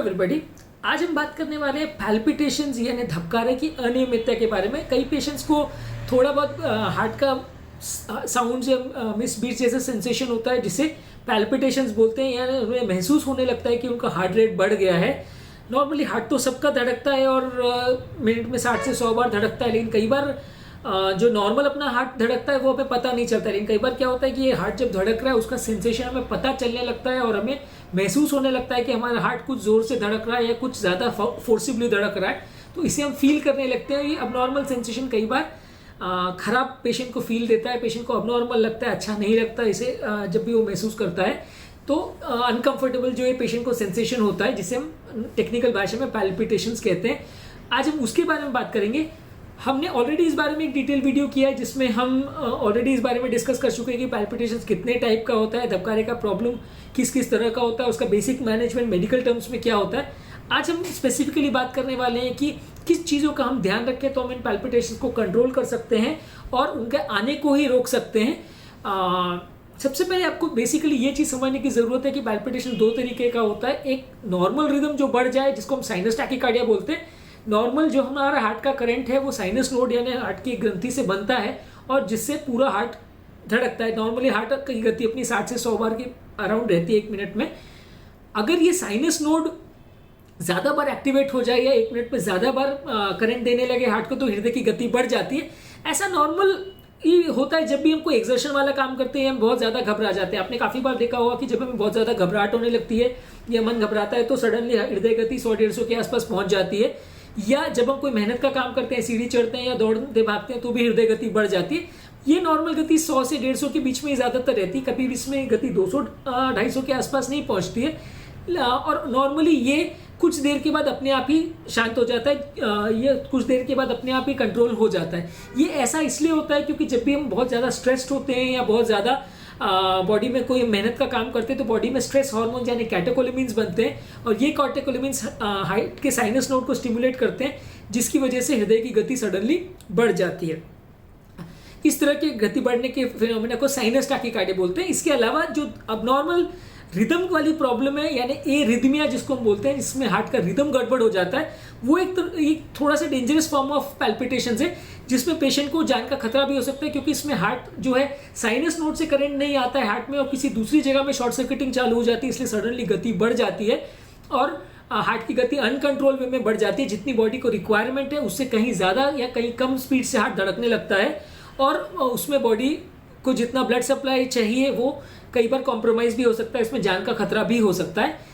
Everybody, आज हम बात करने वाले हैं पैल्पिटेशंस यानी धबकारे की अनियमितता के बारे में। कई पेशेंट्स को थोड़ा बहुत हार्ट का साउंड या मिस बीट जैसा सेंसेशन होता है जिसे पैल्पिटेशंस बोलते हैं, यानी उन्हें महसूस होने लगता है कि उनका हार्ट रेट बढ़ गया है। नॉर्मली हार्ट तो सबका धड़कता है और मिनट में 60 से 100 बार धड़कता है, लेकिन कई बार जो नॉर्मल अपना हार्ट धड़कता है वो हमें पता नहीं चलता। लेकिन कई बार क्या होता है कि ये हार्ट जब धड़क रहा है उसका सेंसेशन हमें पता चलने लगता है और हमें महसूस होने लगता है कि हमारा हार्ट कुछ जोर से धड़क रहा है या कुछ ज़्यादा फोर्सिबली धड़क रहा है, तो इसे हम फील करने लगते हैं। ये अबनॉर्मल सेंसेशन कई बार खराब पेशेंट को फील देता है, पेशेंट को अबनॉर्मल लगता है, अच्छा नहीं लगता इसे जब भी वो महसूस करता है। तो अनकंफर्टेबल जो ये पेशेंट को सेंसेशन होता है जिसे हम टेक्निकल भाषा में पैल्पिटेशंस कहते हैं, आज हम उसके बारे में बात करेंगे। हमने ऑलरेडी इस बारे में एक डिटेल वीडियो किया है जिसमें हम ऑलरेडी इस बारे में डिस्कस कर चुके हैं कि पैल्पिटेशंस कितने टाइप का होता है, धबकारे का प्रॉब्लम किस किस तरह का होता है, उसका बेसिक मैनेजमेंट मेडिकल टर्म्स में क्या होता है। आज हम स्पेसिफिकली बात करने वाले हैं कि किस चीज़ों का हम ध्यान रखें तो हम इन पैल्पिटेशंस को कंट्रोल कर सकते हैं और उनके आने को ही रोक सकते हैं। सबसे पहले आपको बेसिकली ये चीज़ समझने की ज़रूरत है कि पैल्पिटेशन दो तरीके का होता है। एक नॉर्मल रिदम जो बढ़ जाए जिसको हम साइनस टैकीकार्डिया बोलते हैं। नॉर्मल जो हमारा हार्ट का करंट है वो साइनस नोड यानी हार्ट की ग्रंथि से बनता है और जिससे पूरा हार्ट धड़कता है। नॉर्मली हार्ट की गति अपनी 60 से 100 बार के अराउंड रहती है 1 मिनट में। अगर ये साइनस नोड ज़्यादा बार एक्टिवेट हो जाए या 1 मिनट में ज़्यादा बार करंट देने लगे हार्ट को तो हृदय की गति बढ़ जाती है। ऐसा नॉर्मल ही होता है जब भी हम कोई एक्सर्शन वाला काम करते हैं, हम बहुत ज़्यादा घबरा जाते हैं। आपने काफ़ी बार देखा होगा कि जब हमें बहुत ज़्यादा घबराहट होने लगती है या मन घबराता है तो सडनली हृदय गति 100-150 के आसपास पहुँच जाती है। या जब हम कोई मेहनत का काम करते हैं, सीढ़ी चढ़ते हैं या दौड़ते भागते हैं तो भी हृदय गति बढ़ जाती है। ये नॉर्मल गति 100 से 150 के बीच में ज़्यादातर रहती है, कभी भी इसमें गति 200-250 के आसपास नहीं पहुंचती है। और नॉर्मली ये कुछ देर के बाद अपने आप ही शांत हो जाता है, ये कुछ देर के बाद अपने आप ही कंट्रोल हो जाता है। ये ऐसा इसलिए होता है क्योंकि जब भी हम बहुत ज़्यादा स्ट्रेस्ड होते हैं या बहुत ज़्यादा बॉडी में कोई मेहनत का काम करते हैं तो बॉडी में स्ट्रेस हार्मोन यानी कैटेकोलेमिन्स बनते हैं और ये कैटेकोलेमिन्स हार्ट के साइनस नोड को स्टिमुलेट करते हैं जिसकी वजह से हृदय की गति सडनली बढ़ जाती है। इस तरह के गति बढ़ने के फिनोमेना को साइनस टैकीकार्डिया बोलते हैं। इसके अलावा जो अबनॉर्मल रिदम वाली प्रॉब्लम है यानी एरिथमिया जिसको हम बोलते हैं, जिसमें हार्ट का रिदम गड़बड़ हो जाता है, वो एक थोड़ा सा डेंजरस फॉर्म ऑफ पैल्पिटेशंस है जिसमें पेशेंट को जान का खतरा भी हो सकता है क्योंकि इसमें हार्ट जो है साइनस नोड से करंट नहीं आता है हार्ट में और किसी दूसरी जगह में शॉर्ट सर्किटिंग चालू हो जाती है, इसलिए सडनली गति बढ़ जाती है और हार्ट की गति अनकंट्रोल वे में बढ़ जाती है। जितनी बॉडी को रिक्वायरमेंट है उससे कहीं ज़्यादा या कहीं कम स्पीड से हार्ट धड़कने लगता है और उसमें बॉडी को जितना ब्लड सप्लाई चाहिए वो कई बार कॉम्प्रोमाइज़ भी हो सकता है, इसमें जान का खतरा भी हो सकता है।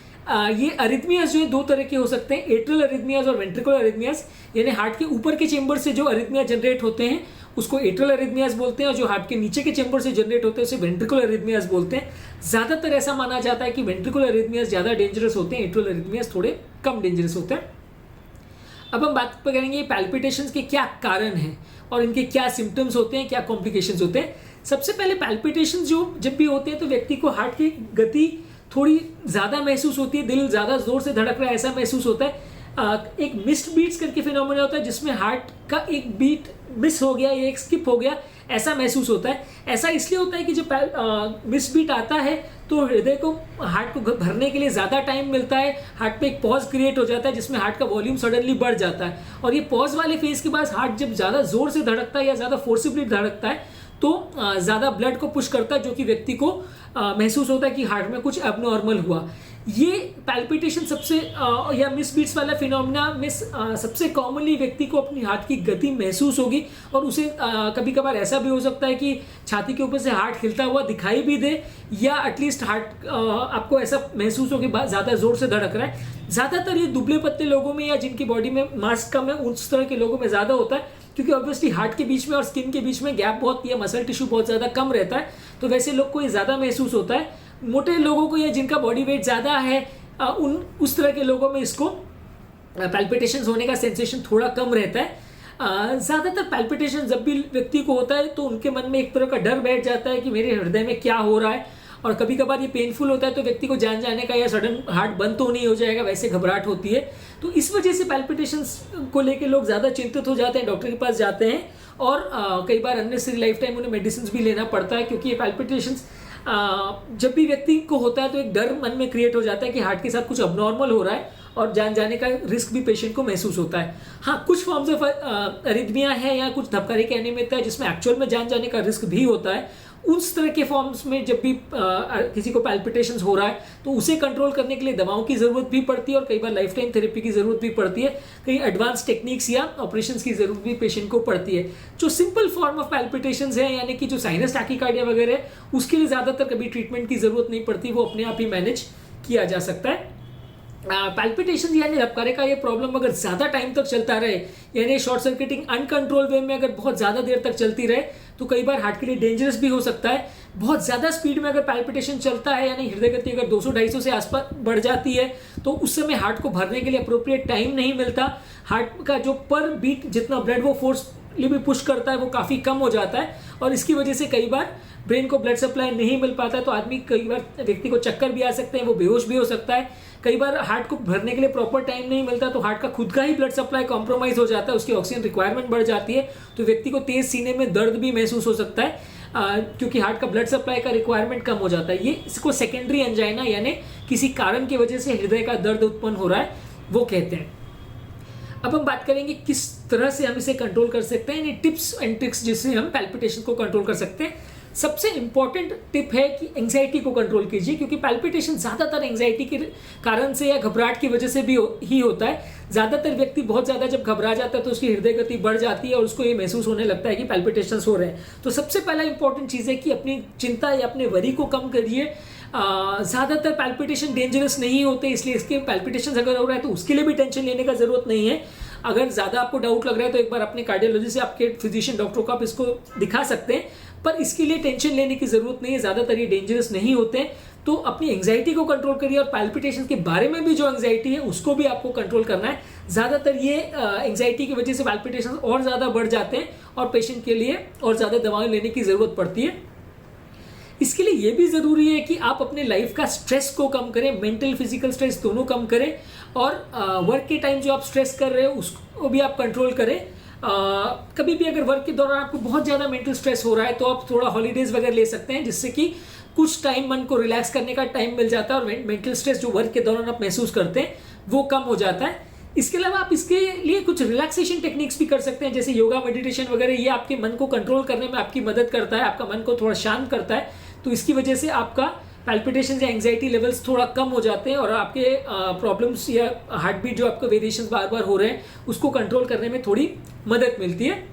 ये अरिथमियाज जो है दो तरह के हो सकते हैं, एट्रियल अरिथमियाज और वेंट्रिकुलर अरिथमियाज। यानी हार्ट के ऊपर के चेंबर से जो अरिथमिया जनरेट होते हैं उसको एट्रियल अरिथमियाज बोलते हैं और जो हार्ट के नीचे के चेंबर से जनरेट होते हैं उसे वेंट्रिकुलर अरिथमियाज बोलते हैं। ज़्यादातर ऐसा माना जाता है कि वेंट्रिकुलर अरिथमियाज ज़्यादा डेंजरस होते हैं, एट्रियल अरिथमियाज थोड़े कम डेंजरस होते हैं। अब हम बात करेंगे पैल्पिटेशंस के क्या कारण हैं और इनके क्या सिम्टम्स होते हैं, क्या कॉम्प्लिकेशंस होते हैं। सबसे पहले पैल्पिटेशंस जो जब भी होते हैं तो व्यक्ति को हार्ट की गति थोड़ी ज़्यादा महसूस होती है, दिल ज़्यादा ज़ोर से धड़क रहा है ऐसा महसूस होता है। एक मिस्ड बीट्स करके फिनोमेना होता है जिसमें हार्ट का एक बीट मिस हो गया या एक स्किप हो गया ऐसा महसूस होता है। ऐसा इसलिए होता है कि जब मिस बीट आता है तो हृदय को हार्ट को भरने के लिए ज़्यादा टाइम मिलता है, हार्ट पे एक पॉज क्रिएट हो जाता है जिसमें हार्ट का वॉल्यूम सडनली बढ़ जाता है और ये पॉज वाले फेज के बाद हार्ट जब ज़्यादा ज़ोर से धड़कता है या ज़्यादा फोर्सिबली धड़कता है तो ज़्यादा ब्लड को पुश करता है जो कि व्यक्ति को महसूस होता है कि हार्ट में कुछ एबनॉर्मल हुआ। ये पैल्पिटेशन सबसे या मिस बीट्स वाला फिनोमेना में सबसे कॉमनली व्यक्ति को अपनी हार्ट की गति महसूस होगी और उसे कभी कभार ऐसा भी हो सकता है कि छाती के ऊपर से हार्ट हिलता हुआ दिखाई भी दे या एटलीस्ट हार्ट आपको ऐसा महसूस हो कि ज़्यादा ज़ोर से धड़क रहा है। ज़्यादातर ये दुबले पतले लोगों में या जिनकी बॉडी में मास कम है उस तरह के लोगों में ज़्यादा होता है क्योंकि ऑब्वियसली हार्ट के बीच में और स्किन के बीच में गैप बहुत या मसल टिश्यू बहुत ज़्यादा कम रहता है तो वैसे लोग को ये ज़्यादा महसूस होता है। मोटे लोगों को या जिनका बॉडी वेट ज़्यादा है उस तरह के लोगों में इसको पैल्पिटेशंस होने का सेंसेशन थोड़ा कम रहता है। ज़्यादातर पैल्पिटेशन जब भी व्यक्ति को होता है तो उनके मन में एक तरह का डर बैठ जाता है कि मेरे हृदय में क्या हो रहा है और कभी कभार ये पेनफुल होता है तो व्यक्ति को जान जाने का या सडन हार्ट बंद तो नहीं हो जाएगा वैसे घबराहट होती है। तो इस वजह से पैल्पिटेशंस को लेके लोग ज़्यादा चिंतित हो जाते हैं, डॉक्टर के पास जाते हैं और कई बार अननेसेसरी लाइफ टाइम उन्हें मेडिसिन भी लेना पड़ता है क्योंकि ये पैल्पिटेशंस जब भी व्यक्ति को होता है तो एक डर मन में क्रिएट हो जाता है कि हार्ट के साथ कुछ अबनॉर्मल हो रहा है और जान जाने का रिस्क भी पेशेंट को महसूस होता है। हाँ, कुछ फॉर्म्स ऑफ अरिथमिया है या कुछ धबकारी की अनियमितता है जिसमें एक्चुअल में जान जाने का रिस्क भी होता है। उस तरह के फॉर्म्स में जब भी किसी को पैल्पिटेशंस हो रहा है तो उसे कंट्रोल करने के लिए दवाओं की ज़रूरत भी पड़ती है और कई बार लाइफ टाइम थेरेपी की ज़रूरत भी पड़ती है। कई एडवांस टेक्निक्स या ऑपरेशंस की ज़रूरत भी पेशेंट को पड़ती है। जो सिंपल फॉर्म ऑफ पैल्पिटेशंस है यानी कि जो साइनस टैकीकार्डिया वगैरह है, उसके लिए ज़्यादातर कभी ट्रीटमेंट की ज़रूरत नहीं पड़ती, वो अपने आप ही मैनेज किया जा सकता है। पैल्पिटेशन यानी धबकारे का ये प्रॉब्लम अगर ज़्यादा टाइम तक चलता रहे, यानी शॉर्ट सर्किटिंग अनकंट्रोल वे में अगर बहुत ज़्यादा देर तक चलती रहे तो कई बार हार्ट के लिए डेंजरस भी हो सकता है। बहुत ज़्यादा स्पीड में अगर पैल्पिटेशन चलता है यानी हृदय गति अगर 200-250 से आसपास बढ़ जाती है तो उस समय हार्ट को भरने के लिए अप्रोप्रिएट टाइम नहीं मिलता। हार्ट का जो पर बीट जितना ब्लड वो फोर्सली भी पुश करता है वो काफ़ी कम हो जाता है और इसकी वजह से कई बार ब्रेन को ब्लड सप्लाई नहीं मिल पाता है तो आदमी कई बार व्यक्ति को चक्कर भी आ सकते हैं, वो बेहोश भी हो सकता है। कई बार हार्ट को भरने के लिए प्रॉपर टाइम नहीं मिलता तो हार्ट का खुद का ही ब्लड सप्लाई कॉम्प्रोमाइज हो जाता है, उसकी ऑक्सीजन रिक्वायरमेंट बढ़ जाती है तो व्यक्ति को तेज सीने में दर्द भी महसूस हो सकता है क्योंकि हार्ट का ब्लड सप्लाई का रिक्वायरमेंट कम हो जाता है। ये इसको सेकेंडरी एंजाइना यानी किसी कारण की वजह से हृदय का दर्द उत्पन्न हो रहा है वो कहते हैं। अब हम बात करेंगे किस तरह से हम इसे कंट्रोल कर सकते हैं, यानी टिप्स एंड ट्रिक्स जिससे हम पैल्पिटेशन को कंट्रोल कर सकते हैं। सबसे इंपॉर्टेंट टिप है कि एंजाइटी को कंट्रोल कीजिए क्योंकि पैल्पिटेशन ज़्यादातर एंजाइटी के कारण से या घबराहट की वजह से भी ही होता है। ज़्यादातर व्यक्ति बहुत ज़्यादा जब घबरा जाता है तो उसकी हृदय गति बढ़ जाती है और उसको ये महसूस होने लगता है कि पैल्पिटेशंस हो रहे हैं। तो सबसे पहला इंपॉर्टेंट चीज़ है कि अपनी चिंता या अपने वरी को कम करिए। ज़्यादातर पैल्पिटेशन डेंजरस नहीं होते, इसलिए इसके पैल्पिटेशन अगर हो रहा है तो उसके लिए भी टेंशन लेने का ज़रूरत नहीं है। अगर ज़्यादा आपको डाउट लग रहा है तो एक बार अपने कार्डियोलॉजिस्ट या आपके फिजिशियन डॉक्टर को आप इसको दिखा सकते हैं, पर इसके लिए टेंशन लेने की ज़रूरत नहीं है। ज़्यादातर ये डेंजरस नहीं होते। तो अपनी एंजाइटी को कंट्रोल करिए और पैल्पिटेशन के बारे में भी जो एंजाइटी है उसको भी आपको कंट्रोल करना है। ज़्यादातर ये एंजाइटी की वजह से पैल्पिटेशन और ज़्यादा बढ़ जाते हैं और पेशेंट के लिए और ज़्यादा दवाएं लेने की ज़रूरत पड़ती है। इसके लिए ये भी ज़रूरी है कि आप अपने लाइफ का स्ट्रेस को कम करें, मेंटल फिजिकल स्ट्रेस दोनों कम करें और वर्क के टाइम जो आप स्ट्रेस कर रहे हो उसको भी आप कंट्रोल करें। कभी भी अगर वर्क के दौरान आपको बहुत ज़्यादा मेंटल स्ट्रेस हो रहा है तो आप थोड़ा हॉलीडेज वगैरह ले सकते हैं जिससे कि कुछ टाइम मन को रिलैक्स करने का टाइम मिल जाता है और मेंटल स्ट्रेस जो वर्क के दौरान आप महसूस करते हैं वो कम हो जाता है। इसके अलावा आप इसके लिए कुछ रिलैक्सेशन टेक्निक्स भी कर सकते हैं जैसे योगा, मेडिटेशन वगैरह। ये आपके मन को कंट्रोल करने में आपकी मदद करता है, आपका मन को थोड़ा शांत करता है, तो इसकी वजह से आपका पैल्पिटेशन या एंजाइटी लेवल्स थोड़ा कम हो जाते हैं और आपके प्रॉब्लम्स या हार्ट बीट जो आपको वेरिएशंस बार बार हो रहे हैं उसको कंट्रोल करने में थोड़ी मदद मिलती है।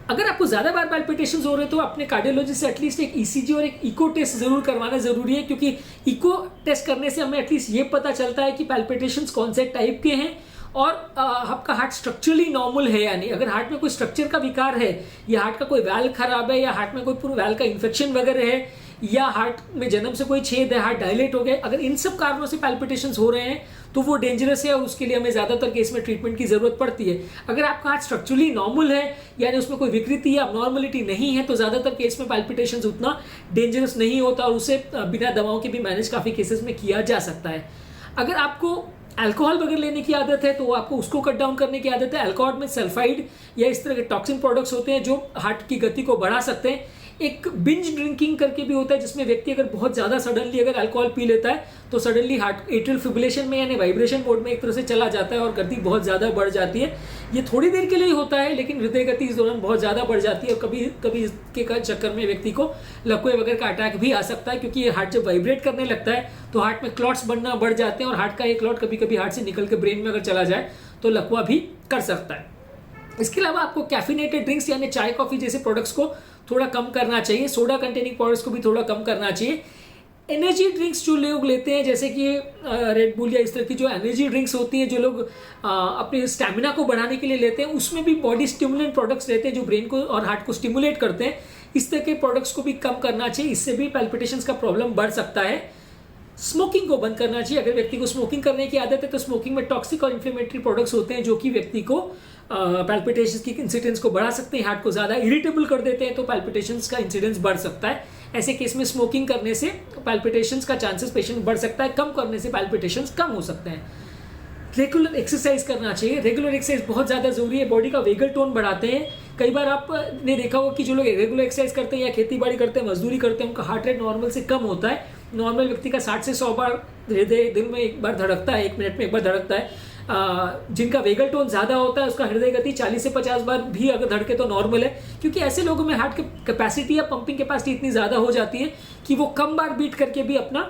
अगर आपको ज़्यादा बार पैल्पिटेशंस हो रहे हैं तो अपने कार्डियोलॉजिस्ट से एटलीस्ट एक ईसीजी और एक इको टेस्ट जरूर करवाना जरूरी है क्योंकि इको टेस्ट करने से हमें एटलीस्ट ये पता चलता है कि पैल्पिटेशंस कौन से टाइप के हैं और आपका हार्ट स्ट्रक्चरली नॉर्मल है या नहीं। अगर हार्ट में कोई स्ट्रक्चर का विकार है या हार्ट का कोई वैल्व खराब है या हार्ट में कोई पूरा वैल्व का इन्फेक्शन वगैरह है या हार्ट में जन्म से कोई छेद है, हार्ट डायलेट हो गए, अगर इन सब कारणों से पैल्पिटेशंस हो रहे हैं तो वो डेंजरस है और उसके लिए हमें ज़्यादातर केस में ट्रीटमेंट की ज़रूरत पड़ती है। अगर आपका हार्ट स्ट्रक्चरली नॉर्मल है यानी उसमें कोई विकृति या अबनॉर्मलिटी नहीं है तो ज़्यादातर केस में पैल्पिटेशंस उतना डेंजरस नहीं होता और उसे बिना दवाओं के भी मैनेज काफ़ी केसेस में किया जा सकता है। अगर आपको अल्कोहल वगैरह लेने की आदत है तो आपको उसको कट डाउन करने की आदत है। अल्कोहल में सल्फाइड या इस तरह के टॉक्सिन प्रोडक्ट्स होते हैं जो हार्ट की गति को बढ़ा सकते हैं। एक बिंज ड्रिंकिंग करके भी होता है जिसमें व्यक्ति अगर बहुत ज़्यादा सडनली अगर अल्कोहल पी लेता है तो सडनली हार्ट एट्रियल फिब्रिलेशन में यानी वाइब्रेशन मोड में एक तरह से चला जाता है और गति बहुत ज़्यादा बढ़ जाती है। ये थोड़ी देर के लिए ही होता है लेकिन हृदय गति इस दौरान बहुत ज़्यादा बढ़ जाती है और कभी कभी इसके चक्कर में व्यक्ति को लकवे वगैरह का अटैक भी आ सकता है क्योंकि ये हार्ट जब वाइब्रेट करने लगता है तो हार्ट में क्लॉट्स बनना बढ़ जाते हैं और हार्ट का एक क्लॉट कभी कभी हार्ट से निकल के ब्रेन में अगर चला जाए तो लकवा भी कर सकता है। इसके अलावा आपको कैफिनेटेड ड्रिंक्स यानी चाय कॉफ़ी जैसे प्रोडक्ट्स को थोड़ा कम करना चाहिए। सोडा कंटेनिंग प्रोडक्ट्स को भी थोड़ा कम करना चाहिए। एनर्जी ड्रिंक्स जो लोग लेते हैं जैसे कि रेड बुल या इस तरह की जो एनर्जी ड्रिंक्स होती हैं जो लोग अपने स्टैमिना को बढ़ाने के लिए लेते हैं उसमें भी बॉडी स्टिमुलेंट प्रोडक्ट्स रहते हैं जो ब्रेन को और हार्ट को स्टिमुलेट करते हैं। इस तरह के प्रोडक्ट्स को भी कम करना चाहिए, इससे भी पैल्पिटेशंस का प्रॉब्लम बढ़ सकता है। स्मोकिंग को बंद करना चाहिए। अगर व्यक्ति को स्मोकिंग करने की आदत है तो स्मोकिंग में टॉक्सिक और इन्फ्लेमेटरी प्रोडक्ट्स होते हैं जो कि व्यक्ति को पैल्पिटेशंस की इंसिडेंस को बढ़ा सकते हैं, हार्ट को ज़्यादा इरिटेबल कर देते हैं तो पैल्पिटेशंस का इंसिडेंस बढ़ सकता है। ऐसे केस में स्मोकिंग करने से पैल्पिटेशंस का चांसेस पेशेंट बढ़ सकता है, कम करने से पैल्पिटेशंस कम हो सकते हैं। रेगुलर एक्सरसाइज करना चाहिए। रेगुलर एक्सरसाइज बहुत ज़्यादा जरूरी है, बॉडी का वेगल टोन बढ़ाते हैं। कई बार आपने देखा होगा कि जो लोग रेगुलर एक्सरसाइज करते हैं या खेती बाड़ी करते हैं, मजदूरी करते हैं, उनका हार्ट रेट नॉर्मल से कम होता है। नॉर्मल व्यक्ति का 60 से 100 बार हृदय दिन में एक बार धड़कता है, 1 मिनट में एक बार धड़कता है। जिनका वेगल टोन ज़्यादा होता है उसका हृदय गति 40 से 50 बार भी अगर धड़के तो नॉर्मल है, क्योंकि ऐसे लोगों में हार्ट की कैपेसिटी या पंपिंग कैपेसिटी इतनी ज़्यादा हो जाती है कि वो कम बार बीट करके भी अपना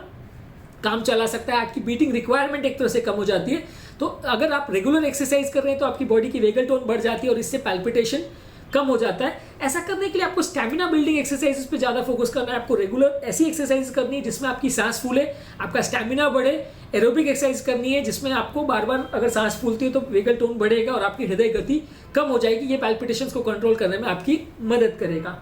काम चला सकता है। हार्ट की बीटिंग रिक्वायरमेंट एक तरह से कम हो जाती है। तो अगर आप रेगुलर एक्सरसाइज कर रहे हैं तो आपकी बॉडी की वेगल टोन बढ़ जाती है और इससे पैल्पिटेशन कम हो जाता है। ऐसा करने के लिए आपको स्टैमिना बिल्डिंग एक्सरसाइजेस पे ज़्यादा फोकस करना है। आपको रेगुलर ऐसी एक्सरसाइज करनी है जिसमें आपकी सांस फूले, आपका स्टैमिना बढ़े। एरोबिक एक्सरसाइज करनी है जिसमें आपको बार बार अगर सांस फूलती है तो वेगल टोन बढ़ेगा और आपकी हृदय गति कम हो जाएगी। ये पैल्पिटेशंस को कंट्रोल करने में आपकी मदद करेगा।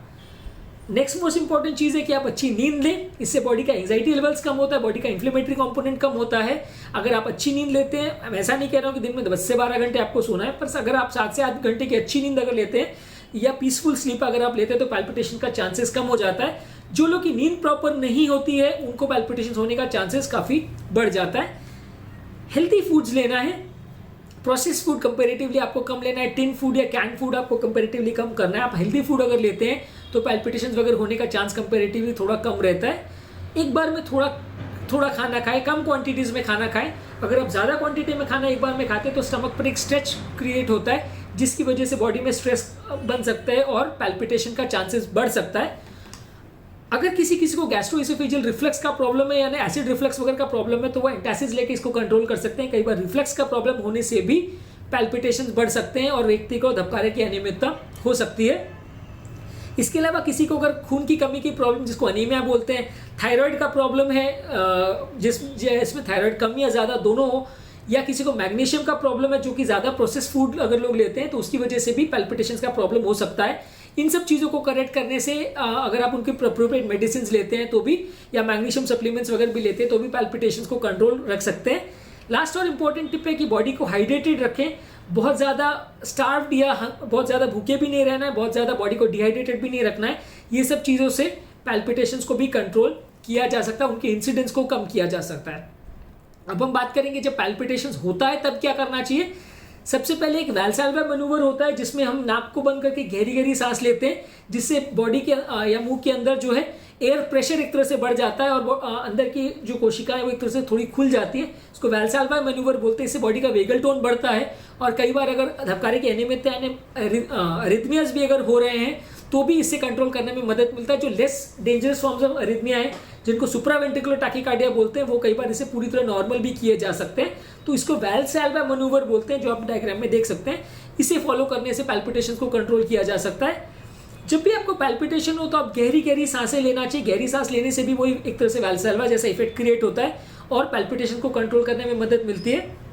नेक्स्ट मोस्ट इंपॉर्टेंट चीज़ है कि आप अच्छी नींद लें। इससे बॉडी का एंजाइटी लेवल्स कम होता है, बॉडी का इन्फ्लेमेटरी कंपोनेंट कम होता है। अगर आप अच्छी नींद लेते हैं, मैं ऐसा नहीं कह रहा हूँ कि दिन में 10 से 12 घंटे आपको सोना है, पर अगर आप 7 से 8 घंटे की अच्छी नींद अगर लेते हैं या पीसफुल स्लीप अगर आप लेते हैं तो पैल्पिटेशन का चांसेस कम हो जाता है। जो लोग की नींद प्रॉपर नहीं होती है उनको पैल्पिटेशन होने का चांसेस काफ़ी बढ़ जाता है। हेल्थी फूड्स लेना है, प्रोसेस फूड कंपेरेटिवली आपको कम लेना है। टिन फूड या कैन फूड आपको कंपेरेटिवली कम करना है। आप हेल्थी फूड अगर लेते हैं तो पैल्पिटेशंस वगैरह होने का चांस कंपेरेटिवली थोड़ा कम रहता है। एक बार में थोड़ा खाना खाएं, कम क्वांटिटीज़ में खाना खाएं। अगर आप ज़्यादा क्वांटिटी में खाना एक बार में खाते हैं तो स्टमक पर एक स्ट्रेच क्रिएट होता है जिसकी वजह से बॉडी में स्ट्रेस बन सकता है और पैल्पिटेशन का चांसेस बढ़ सकता है। अगर किसी को गैस्ट्रोइसोफेजियल रिफ्लक्स का प्रॉब्लम है यानी एसिड रिफ्लक्स वगैरह का प्रॉब्लम है तो वो एंटासिड लेके इसको कंट्रोल कर सकते हैं। कई बार रिफ्लक्स का प्रॉब्लम होने से भी पैल्पिटेशंस बढ़ सकते हैं और व्यक्ति को धबकारे की अनियमितता हो सकती है। इसके अलावा किसी को अगर खून की कमी की प्रॉब्लम जिसको अनीमिया बोलते हैं, थायराइड का प्रॉब्लम है जिसमें थायराइड कम या ज़्यादा दोनों हो, या किसी को मैग्नीशियम का प्रॉब्लम है जो कि ज़्यादा प्रोसेस फूड अगर लोग लेते हैं तो उसकी वजह से भी पैल्पिटेशंस का प्रॉब्लम हो सकता है। इन सब चीज़ों को करेक्ट करने से अगर आप उनके अप्रोप्रिएट मेडिसिन लेते हैं तो भी, या मैग्नीशियम सप्लीमेंट्स वगैरह भी लेते हैं तो भी पैल्पिटेशंस को कंट्रोल रख सकते हैं। लास्ट और इंपॉर्टेंट टिप है कि बॉडी को हाइड्रेटेड रखें। बहुत ज़्यादा स्टार्व्ड या बहुत ज़्यादा भूखे भी नहीं रहना है, बहुत ज़्यादा बॉडी को डिहाइड्रेटेड भी नहीं रखना है। ये सब चीज़ों से पैल्पिटेशंस को भी कंट्रोल किया जा सकता है, उनके इंसिडेंस को कम किया जा सकता है। अब हम बात करेंगे जब पैल्पिटेशंस होता है तब क्या करना चाहिए। सबसे पहले एक वैल्साल्वा मैनूवर होता है जिसमें हम नाक को बंद करके गहरी गहरी सांस लेते हैं जिससे बॉडी के या मुंह के अंदर जो है एयर प्रेशर एक तरह से बढ़ जाता है और अंदर की जो कोशिकाएं वो एक तरह से थोड़ी खुल जाती है। इसको वैल्साल्वा मैनूवर बोलते हैं। इससे बॉडी का वेगल टोन बढ़ता है और कई बार अगर धबकारे की अनियमितता यानी अरिथमियाज भी अगर हो रहे हैं तो भी इससे कंट्रोल करने में मदद मिलता है। जो less dangerous forms of arrhythmia है जिनको सुप्रावेंट्रिकुलर टैकीकार्डिया बोलते हैं वो कई बार इसे पूरी तरह नॉर्मल भी किए जा सकते हैं। तो इसको वैल्साल्वा मैनूवर बोलते हैं जो आप डायग्राम में देख सकते हैं। इसे फॉलो करने से पैल्पिटेशन को कंट्रोल किया जा सकता है। जब भी आपको पैल्पिटेशन हो तो आप गहरी गहरी सांसें लेना चाहिए। गहरी सांस लेने से भी वही एक तरह से वैल्साल्वा जैसा इफेक्ट क्रिएट होता है और पैल्पिटेशन को कंट्रोल करने में मदद मिलती है।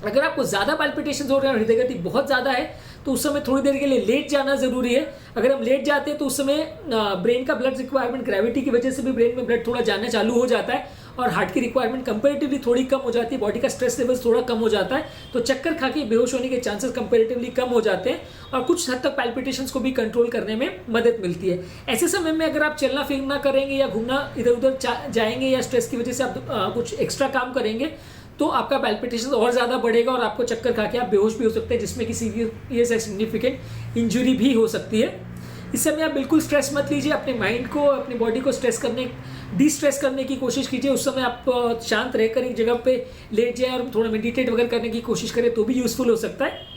अगर आपको ज़्यादा पैल्पिटेशन हो रहे हैं और हृदय गति बहुत ज़्यादा है तो उस समय थोड़ी देर के लिए लेट जाना ज़रूरी है। अगर हम लेट जाते हैं तो उस समय ब्रेन का ब्लड रिक्वायरमेंट ग्रेविटी की वजह से भी ब्रेन में ब्लड थोड़ा जाना चालू हो जाता है और हार्ट की रिक्वायरमेंट कंपेरेटिवली थोड़ी कम हो जाती है, बॉडी का स्ट्रेस लेवल्स थोड़ा कम हो जाता है, तो चक्कर खा के बेहोश होने के चांसेस कंपेरेटिवली कम हो जाते हैं और कुछ हद तक पैल्पिटेशंस को भी कंट्रोल करने में मदद मिलती है। ऐसे समय में अगर आप चलना फिरना करेंगे या घूमना इधर उधर जाएंगे या स्ट्रेस की वजह से आप कुछ एक्स्ट्रा काम करेंगे तो आपका पैल्पिटेशन और ज़्यादा बढ़ेगा और आपको चक्कर खा के आप बेहोश भी हो सकते हैं जिसमें कि सीरियस या सिग्निफिकेंट इंजरी भी हो सकती है। इस समय आप बिल्कुल स्ट्रेस मत लीजिए, अपने माइंड को अपनी बॉडी को डिस्ट्रेस करने की कोशिश कीजिए। उस समय आप शांत रहकर एक जगह पे लेट जाए और थोड़ा मेडिटेट वगैरह करने की कोशिश करें तो भी यूज़फुल हो सकता है।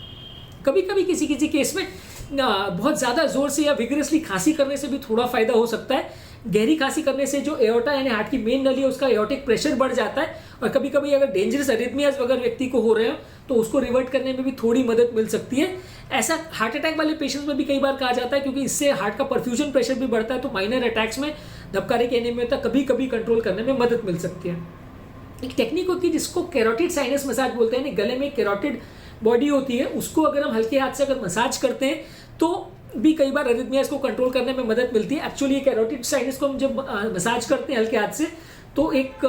कभी कभी किसी केस में बहुत ज़्यादा ज़ोर से या विगरसली खांसी करने से भी थोड़ा फ़ायदा हो सकता है। गहरी खांसी करने से जो एओर्टा यानी हार्ट की मेन नली है उसका एओर्टिक प्रेशर बढ़ जाता है और कभी कभी अगर डेंजरस अरिथमियाज अगर व्यक्ति को हो रहे हो तो उसको रिवर्ट करने में भी थोड़ी मदद मिल सकती है। ऐसा हार्ट अटैक वाले पेशेंट्स में भी कई बार कहा जाता है क्योंकि इससे हार्ट का परफ्यूजन प्रेशर भी बढ़ता है, तो माइनर अटैक्स में धबकारे की अनियमितता कभी कभी कंट्रोल करने में मदद मिल सकती है। एक टेक्निक होती है जिसको कैरोटिड साइनस मसाज बोलते हैं, गले में कैरोटिड बॉडी होती है, उसको अगर हम हल्के हाथ से अगर मसाज करते हैं तो भी कई बार अरिथमियाज को कंट्रोल करने में मदद मिलती है। एक्चुअली ये कैरोटिड साइनस को हम जब मसाज करते हैं हल्के हाथ से तो एक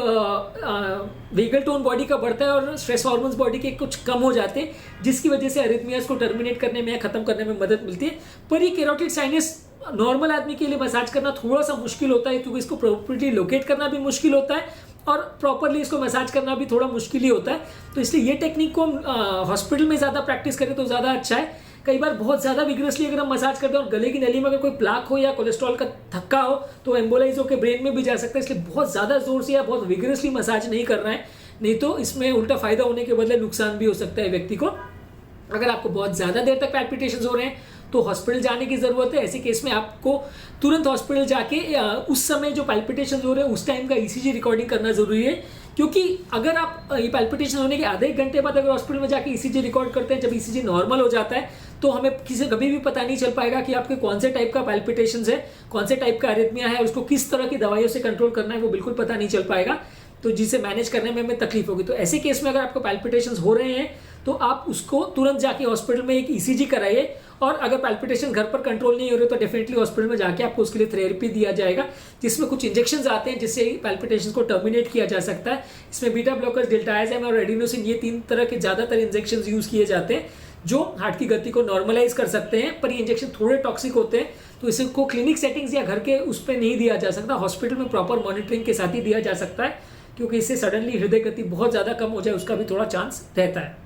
वेगल टोन बॉडी का बढ़ता है और स्ट्रेस हार्मोन्स बॉडी के कुछ कम हो जाते हैं जिसकी वजह से अरिथमियाज को टर्मिनेट करने में या खत्म करने में मदद मिलती है। पर ये कैरोटिड साइनस नॉर्मल आदमी के लिए मसाज करना थोड़ा सा मुश्किल होता है क्योंकि इसको प्रॉपर्ली लोकेट करना भी मुश्किल होता है और प्रॉपरली इसको मसाज करना भी थोड़ा मुश्किल ही होता है। तो इसलिए ये टेक्निक को हम हॉस्पिटल में ज़्यादा प्रैक्टिस करें तो ज़्यादा अच्छा है। कई बार बहुत ज़्यादा विग्रसली अगर हम मसाज करते हैं और गले की नली में अगर कोई प्लाक हो या कोलेस्ट्रॉल का थक्का हो तो एम्बोलाइज होकर ब्रेन में भी जा सकता है। इसलिए बहुत ज़्यादा जोर से या बहुत विग्रसली मसाज नहीं करना है, नहीं तो इसमें उल्टा फायदा होने के बदले नुकसान भी हो सकता है व्यक्ति को। अगर आपको बहुत ज़्यादा देर तक पैल्पिटेशंस हो रहे हैं तो हॉस्पिटल जाने की ज़रूरत है। ऐसे केस में आपको तुरंत हॉस्पिटल जाके उस समय जो पैल्पिटेशंस हो रहे हैं उस टाइम का ईसीजी रिकॉर्डिंग करना ज़रूरी है, क्योंकि अगर आप ये पैल्पिटेशन होने के आधे एक घंटे बाद अगर हॉस्पिटल में जाके ईसीजी रिकॉर्ड करते हैं, जब ईसीजी नॉर्मल हो जाता है तो हमें कभी भी पता नहीं चल पाएगा कि आपके कौन से टाइप का पैल्पिटेशंस है, कौन से टाइप का अरिथमिया है, उसको किस तरह की दवाइयों से कंट्रोल करना है वो बिल्कुल पता नहीं चल पाएगा, तो जिसे मैनेज करने में हमें तकलीफ होगी। तो ऐसे केस में अगर आपको पैल्पिटेशंस हो रहे हैं तो आप उसको तुरंत जाके हॉस्पिटल में एक ईसीजी कराइए, और अगर पैल्पिटेशन घर पर कंट्रोल नहीं हो रहे तो डेफिनेटली हॉस्पिटल में जाके आपको उसके लिए थेरेपी दिया जाएगा, जिसमें कुछ इंजेक्शन आते हैं जिससे पैल्पिटेशन को टर्मिनेट किया जा सकता है। इसमें बीटा ब्लॉकर्स, डिल्टायाज़ाइम और एडिनोसिन, ये 3 तरह के ज़्यादातर इंजेक्शन यूज़ किए जाते हैं जो हार्ट की गति को नॉर्मलाइज कर सकते हैं, पर ये इंजेक्शन थोड़े टॉक्सिक होते हैं, तो इसको क्लिनिक सेटिंग्स या घर के उस पर नहीं दिया जा सकता, हॉस्पिटल में प्रॉपर मॉनिटरिंग के साथ ही दिया जा सकता है, क्योंकि इससे सडनली हृदय गति बहुत ज़्यादा कम हो जाए उसका भी थोड़ा चांस रहता है।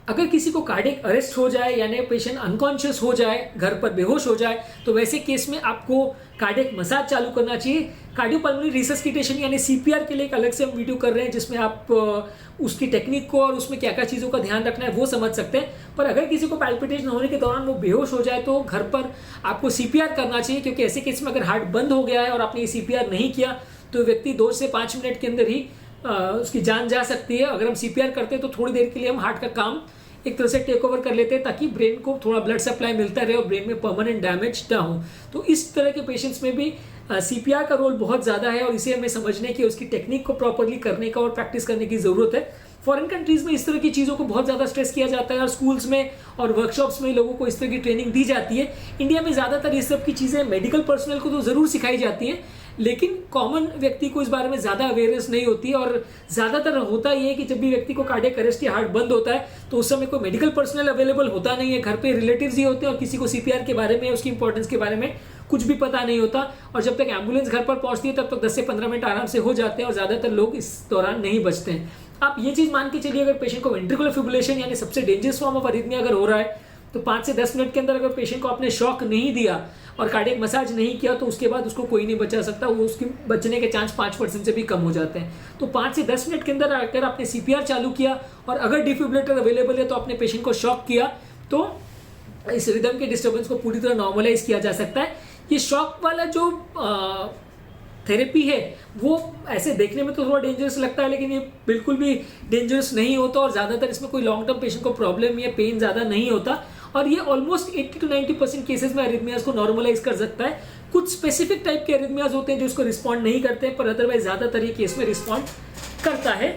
अगर किसी को कार्डियक अरेस्ट हो जाए यानी पेशेंट अनकॉन्शियस हो जाए, घर पर बेहोश हो जाए, तो वैसे केस में आपको कार्डियक मसाज चालू करना चाहिए। कार्डियोपल्मोनरी रिसस्सिटेशन यानी सीपीआर के लिए एक अलग से हम वीडियो कर रहे हैं जिसमें आप उसकी टेक्निक को और उसमें क्या क्या चीज़ों का ध्यान रखना है वो समझ सकते हैं। पर अगर किसी को पैल्पिटेशन होने के दौरान वो बेहोश हो जाए तो घर पर आपको सीपीआर करना चाहिए, क्योंकि ऐसे केस में अगर हार्ट बंद हो गया है और आपने ये सीपीआर नहीं किया तो व्यक्ति 2 से 5 मिनट के अंदर ही उसकी जान जा सकती है। अगर हम सीपीआर करते हैं तो थोड़ी देर के लिए हम हार्ट का काम एक तरह से टेक ओवर कर लेते हैं ताकि ब्रेन को थोड़ा ब्लड सप्लाई मिलता रहे और ब्रेन में परमानेंट डैमेज ना हो। तो इस तरह के पेशेंट्स में भी सीपीआर का रोल बहुत ज़्यादा है और इसे हमें समझने की, उसकी टेक्निक को प्रॉपरली करने का और प्रैक्टिस करने की ज़रूरत है। फॉरेन कंट्रीज़ में इस तरह की चीज़ों को बहुत ज़्यादा स्ट्रेस किया जाता है और स्कूल्स में और वर्कशॉप्स में लोगों को इस तरह की ट्रेनिंग दी जाती है। इंडिया में ज़्यादातर इस सब की चीज़ें मेडिकल पर्सनल को तो ज़रूर सिखाई जाती हैं, लेकिन कॉमन व्यक्ति को इस बारे में ज़्यादा अवेयरनेस नहीं होती है। और ज़्यादातर होता ये है कि जब भी व्यक्ति को कार्डियक अरेस्ट या हार्ट बंद होता है तो उस समय कोई मेडिकल पर्सनल अवेलेबल होता नहीं है, घर पे रिलेटिव्स ही होते हैं और किसी को सीपीआर के बारे में, उसकी इंपॉर्टेंस के बारे में कुछ भी पता नहीं होता। और जब तक एम्बुलेंस घर पर पहुंचती है तब तक 10 से 15 मिनट आराम से हो जाते हैं और ज़्यादातर लोग इस दौरान नहीं बचते हैं। आप ये चीज़ मान के चलिए, अगर पेशेंट को वेंट्रिकुलर फिब्रिलेशन यानी सबसे डेंजरस फॉर्म ऑफ अरिथमिया अगर हो रहा है तो 5 से 10 मिनट के अंदर अगर पेशेंट को आपने शॉक नहीं दिया और कार्डियक मसाज नहीं किया तो उसके बाद उसको कोई नहीं बचा सकता, वो उसके बचने के चांस 5% से भी कम हो जाते हैं। तो 5 से 10 मिनट के अंदर अगर आपने सीपीआर चालू किया और अगर डिफिब्रिलेटर अवेलेबल है तो आपने पेशेंट को शॉक किया तो इस रिदम के डिस्टर्बेंस को पूरी तरह नॉर्मलाइज किया जा सकता है। ये शॉक वाला जो थेरेपी है वो ऐसे देखने में तो थोड़ा डेंजरस लगता है, लेकिन ये बिल्कुल भी डेंजरस नहीं होता और ज़्यादातर इसमें कोई लॉन्ग टर्म पेशेंट को प्रॉब्लम या पेन ज़्यादा नहीं होता और ये ऑलमोस्ट 80 to 90% केसेस में अरिथमियाज को नॉर्मलाइज कर सकता है। कुछ स्पेसिफिक टाइप के अरिथमियाज होते हैं जो इसको रिस्पॉन्ड नहीं करते हैं, पर अदरवाइज ज़्यादातर ये केस में रिस्पॉन्ड करता है।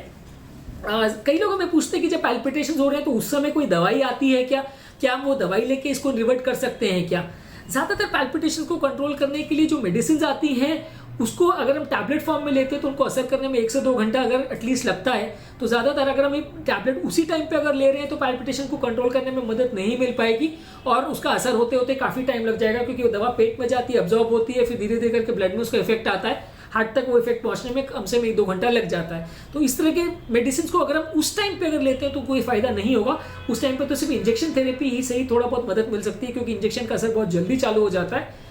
कई लोग हमें पूछते हैं कि जब पैल्पिटेशन हो रहे हैं तो उस समय कोई दवाई आती है क्या हम वो दवाई लेके इसको रिवर्ट कर सकते हैं क्या? ज़्यादातर पैल्पिटेशन को कंट्रोल करने के लिए जो मेडिसिन आती हैं उसको अगर हम टैबलेट फॉर्म में लेते हैं तो उनको असर करने में 1 से 2 घंटा अगर एटलीस्ट लगता है। तो ज़्यादातर अगर हम टैबलेट उसी टाइम पे अगर ले रहे हैं तो पैल्पिटेशन को कंट्रोल करने में मदद नहीं मिल पाएगी और उसका असर होते होते काफ़ी टाइम लग जाएगा, क्योंकि वो दवा पेट में जाती है, अब्जॉर्ब होती है, फिर धीरे धीरे करके ब्लड में उसका इफेक्ट आता है, हार्ट तक वो इफेक्ट पहुंचने में कम से कम 1-2 घंटा लग जाता है। तो इस तरह के मेडिसिन को अगर हम उस टाइम पे अगर लेते हैं तो कोई फायदा नहीं होगा। उस टाइम पे तो सिर्फ इंजेक्शन थेरेपी ही सही थोड़ा बहुत मदद मिल सकती है, क्योंकि इंजेक्शन का असर बहुत जल्दी चालू हो जाता है।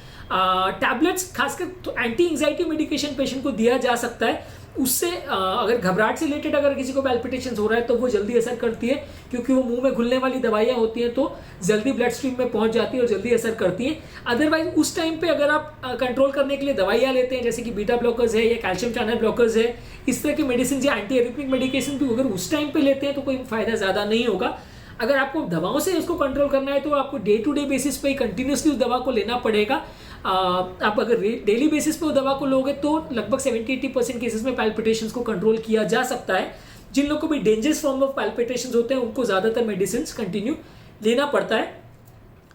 टैबलेट्स खासकर तो एंटी एंजाइटी मेडिकेशन पेशेंट को दिया जा सकता है, उससे अगर घबराहट से रिलेटेड अगर किसी को पैल्पिटेशन हो रहा है तो वो जल्दी असर करती है, क्योंकि वो मुंह में घुलने वाली दवाइयाँ होती हैं तो जल्दी ब्लड स्ट्रीम में पहुंच जाती है और जल्दी असर करती हैं। अदरवाइज उस टाइम पे अगर आप कंट्रोल करने के लिए दवाइयाँ लेते हैं जैसे कि बीटा ब्लॉकर्स है या कैल्शियम चैनल ब्लॉकर्स है, इस तरह की मेडिसिन या एंटी एरिथमिक मेडिकेशन भी अगर उस टाइम पे लेते हैं तो कोई फायदा ज़्यादा नहीं होगा। अगर आपको दवाओं से उसको कंट्रोल करना है तो आपको डे टू डे बेसिस पे कंटिन्यूसली उस दवा को लेना पड़ेगा। आप अगर डेली बेसिस पे वो दवा को लोगे तो लगभग 70-80% केसेस में पैल्पिटेशंस को कंट्रोल किया जा सकता है। जिन लोगों को भी डेंजरस फॉर्म ऑफ पैल्पिटेशंस होते हैं उनको ज़्यादातर मेडिसिन कंटिन्यू लेना पड़ता है।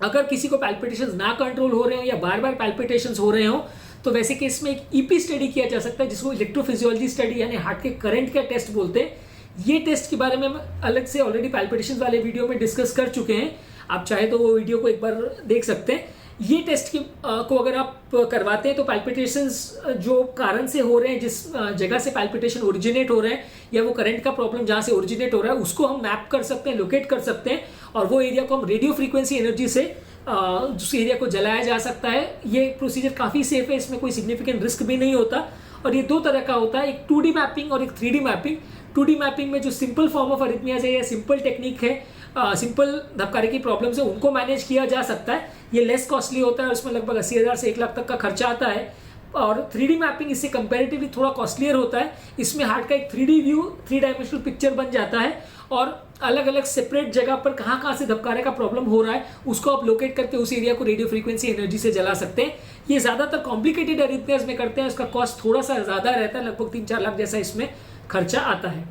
अगर किसी को पैल्पिटेशंस ना कंट्रोल हो रहे हो या बार बार पैल्पिटेशंस हो रहे हो तो वैसे केस में एक ईपी स्टडी किया जा सकता है जिसको इलेक्ट्रोफिजियोलॉजी स्टडी यानी हार्ट के करंट का टेस्ट बोलते हैं। ये टेस्ट के बारे में हम अलग से ऑलरेडी पैल्पिटेशंस वाले वीडियो में डिस्कस कर चुके हैं, आप चाहे तो वो वीडियो को एक बार देख सकते हैं। ये टेस्ट को अगर आप करवाते हैं तो पैल्पिटेशंस जो कारण से हो रहे हैं, जिस जगह से पैल्पिटेशन ओरिजिनेट हो रहे हैं या वो करंट का प्रॉब्लम जहाँ से ओरिजिनेट हो रहा है उसको हम मैप कर सकते हैं, लोकेट कर सकते हैं और वो एरिया को हम रेडियो फ्रीक्वेंसी एनर्जी से उस एरिया को जलाया जा सकता है। ये प्रोसीजर काफ़ी सेफ है, इसमें कोई सिग्निफिकेंट रिस्क भी नहीं होता और ये दो तरह का होता है, एक 2D मैपिंग और एक 3D मैपिंग। 2D मैपिंग में जो सिंपल फॉर्म ऑफ अरिथमियाज है या सिंपल टेक्निक है, सिंपल धबकारे की प्रॉब्लम्स है, उनको मैनेज किया जा सकता है। ये लेस कॉस्टली होता है और उसमें लगभग 80,000 से 1 लाख तक का खर्चा आता है। और 3D मैपिंग इससे कंपैरेटिवली थोड़ा कॉस्टलियर होता है। इसमें हार्ट का एक 3D व्यू, 3 डायमेंशनल पिक्चर बन जाता है और अलग अलग सेपरेट जगह पर कहाँ से धबकारे का प्रॉब्लम हो रहा है उसको आप लोकेट करके उस एरिया को रेडियो फ्रीक्वेंसी एनर्जी से जला सकते हैं। ये ज़्यादातर कॉम्प्लिकेटेड अरिथमियाज में करते हैं, उसका कॉस्ट थोड़ा सा ज़्यादा रहता है, लगभग 3-4 लाख जैसा इसमें खर्चा आता है।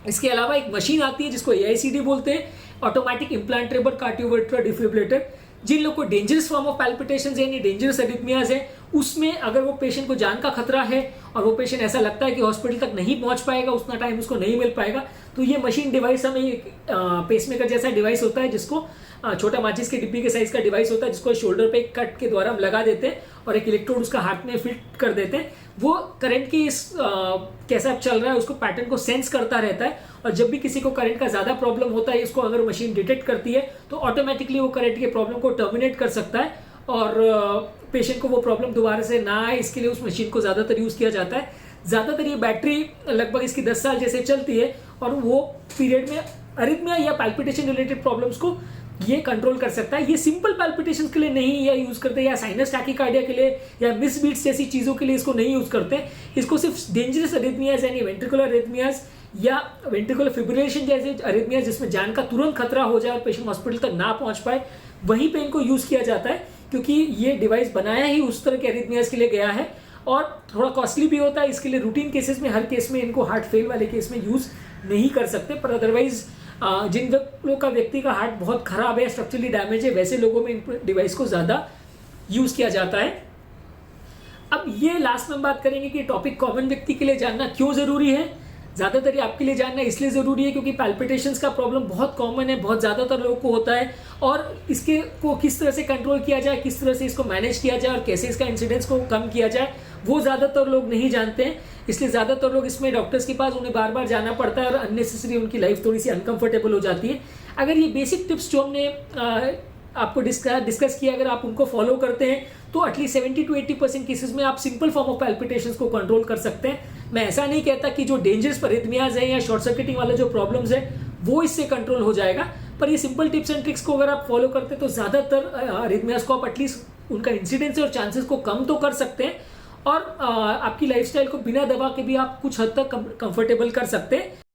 इसके अलावा एक मशीन आती है जिसको AICD बोलते हैं, ऑटोमेटिक इम्प्लांटेबल कार्डियोवर्टर डिफिब्रिलेटर। जिन लोग को डेंजरस फॉर्म ऑफ पैल्पिटेशंस यानी डेंजरस अरिथमियाज है, उसमें अगर वो पेशेंट को जान का खतरा है और वो पेशेंट ऐसा लगता है कि हॉस्पिटल तक नहीं पहुंच पाएगा, उतना टाइम उसको नहीं मिल पाएगा, तो ये मशीन डिवाइस हमें पेसमेकर जैसा डिवाइस होता है जिसको छोटा माचिस के डिब्बी के साइज का डिवाइस होता है जिसको शोल्डर पे कट के द्वारा हम लगा देते हैं और एक इलेक्ट्रोड उसका हाथ में फिट कर देते हैं। वो करंट की कैसा चल रहा है उसको पैटर्न को सेंस करता रहता है और जब भी किसी को करंट का ज़्यादा प्रॉब्लम होता है, इसको अगर मशीन डिटेक्ट करती है तो ऑटोमेटिकली वो करंट के प्रॉब्लम को टर्मिनेट कर सकता है और पेशेंट को वो प्रॉब्लम दोबारा से ना आए, इसके लिए उस मशीन को ज़्यादातर यूज़ किया जाता है। ज़्यादातर ये बैटरी लगभग इसकी 10 साल जैसे चलती है और वो पीरियड में अरिथमिया या पैल्पिटेशन रिलेटेड प्रॉब्लम्स को ये कंट्रोल कर सकता है। ये सिंपल पैल्पिटेशंस के लिए नहीं या यूज़ करते या साइनस टैकीकार्डिया के लिए या मिस बीट्स जैसी चीज़ों के लिए इसको नहीं यूज़ करते। इसको सिर्फ डेंजरस अरिथमियाज यानी वेंट्रिकुलर अरिथमियाज या वेंट्रिकुलर फिब्रिलेशन जैसे अरिथमियाज जिसमें जान का तुरंत खतरा हो जाए और पेशेंट हॉस्पिटल तक ना पहुंच पाए, वहीं पे इनको यूज़ किया जाता है क्योंकि ये डिवाइस बनाया ही उस तरह के अरिथमियाज के लिए गया है और थोड़ा कॉस्टली भी होता है। इसके लिए रूटीन केसेस में, हर केस में इनको हार्ट फेल वाले केस में यूज़ नहीं कर सकते, पर अदरवाइज जिन लोगों का व्यक्ति का हार्ट बहुत खराब है, स्ट्रक्चरली डैमेज है, वैसे लोगों में इन डिवाइस को ज़्यादा यूज़ किया जाता है। अब ये लास्ट में हम बात करेंगे कि टॉपिक कॉमन व्यक्ति के लिए जानना क्यों ज़रूरी है। ज़्यादातर ये आपके लिए जानना इसलिए ज़रूरी है क्योंकि पैल्पिटेशंस का प्रॉब्लम बहुत कॉमन है, बहुत ज़्यादातर लोगों को होता है और इसके को किस तरह से कंट्रोल किया जाए, किस तरह से इसको मैनेज किया जाए और कैसे इसका इंसिडेंस को कम किया जाए, वो ज़्यादातर लोग नहीं जानते हैं। इसलिए ज़्यादातर लोग इसमें डॉक्टर्स के पास उन्हें बार बार जाना पड़ता है और अननेसेसरी उनकी लाइफ थोड़ी सी अनकंफर्टेबल हो जाती है। अगर ये बेसिक टिप्स जो हमने आपको डिस्कस किया, अगर आप उनको फॉलो करते हैं तो एटलीस्ट 70 to 80% केसेस में आप सिंपल फॉर्म ऑफ पैल्पिटेशंस को कंट्रोल कर सकते हैं। मैं ऐसा नहीं कहता कि जो डेंजरस अरिथमियाज है या शॉर्ट सर्किटिंग वाले जो प्रॉब्लम्स है वो इससे कंट्रोल हो जाएगा, पर ये सिंपल टिप्स एंड ट्रिक्स को अगर आप फॉलो करते हैं तो ज़्यादातर अरिथमियाज को आप एटलीस्ट उनका इंसिडेंस और चांसेस को कम तो कर सकते हैं और आपकी लाइफस्टाइल को बिना दबा के भी आप कुछ हद तक कंफर्टेबल कर सकते हैं।